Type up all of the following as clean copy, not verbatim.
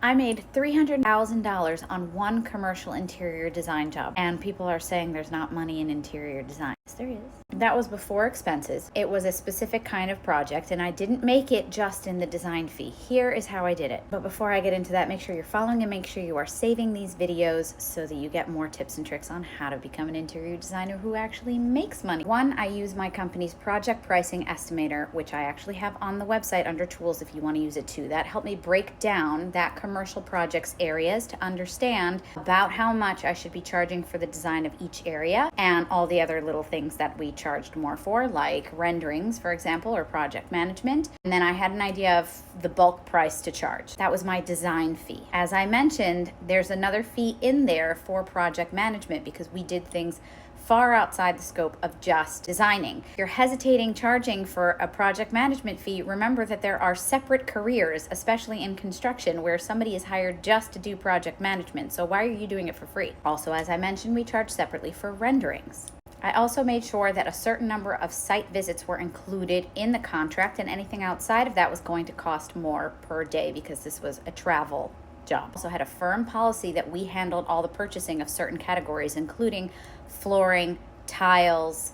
I made $300,000 on one commercial interior design job, and people are saying there's not money in interior design. Yes, there is. That was before expenses. It was a specific kind of project, and I didn't make it just in the design fee. Here is how I did it. But before I get into that, make sure you're following and make sure you are saving these videos so that you get more tips and tricks on how to become an interior designer who actually makes money. One, I use my company's project pricing estimator, which I actually have on the website under tools if you want to use it too. That helped me break down that commercial projects areas to understand about how much I should be charging for the design of each area and all the other little things that we charged more for, like renderings, for example, or project management. And then I had an idea of the bulk price to charge. That was my design fee. As I mentioned, there's another fee in there for project management because we did things far outside the scope of just designing. If you're hesitating charging for a project management fee, remember that there are separate careers, especially in construction, where somebody is hired just to do project management. So why are you doing it for free? Also, as I mentioned, we charge separately for renderings. I also made sure that a certain number of site visits were included in the contract, and anything outside of that was going to cost more per day because this was a travel job. Also had a firm policy that we handled all the purchasing of certain categories, including flooring, tiles,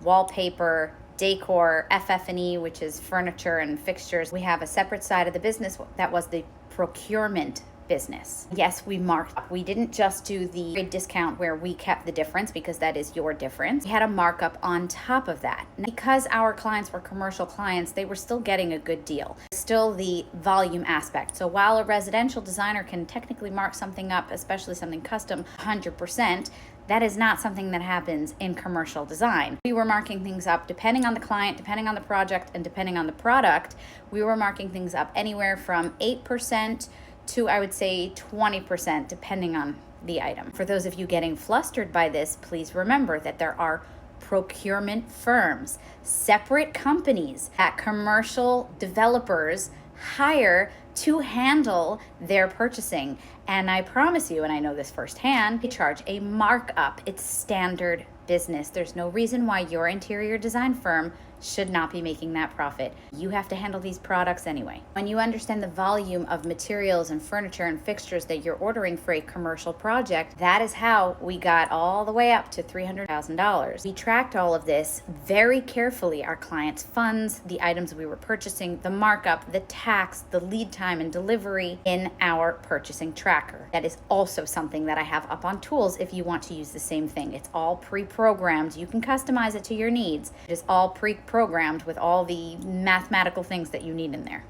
wallpaper, decor, FF&E, which is furniture and fixtures. We have a separate side of the business that was the procurement business. Yes, we marked up. We didn't just do the discount where we kept the difference because that is your difference. We had a markup on top of that. Because our clients were commercial clients, they were still getting a good deal. Still the volume aspect. So while a residential designer can technically mark something up, especially something custom, 100%, that is not something that happens in commercial design. We were marking things up depending on the client, depending on the project, and depending on the product. We were marking things up anywhere from 8% to, I would say, 20%, depending on the item. For those of you getting flustered by this, please remember that there are procurement firms, separate companies that commercial developers hire to handle their purchasing. And I promise you, and I know this firsthand, they charge a markup. It's standard business. There's no reason why your interior design firm should not be making that profit. You have to handle these products anyway. When you understand the volume of materials and furniture and fixtures that you're ordering for a commercial project, that is how we got all the way up to $300,000. We tracked all of this very carefully, our clients' funds, the items we were purchasing, the markup, the tax, the lead time and delivery in our purchasing tracker. That is also something that I have up on tools if you want to use the same thing. It's all pre-programmed. You can customize it to your needs. It is all pre-programmed with all the mathematical things that you need in there.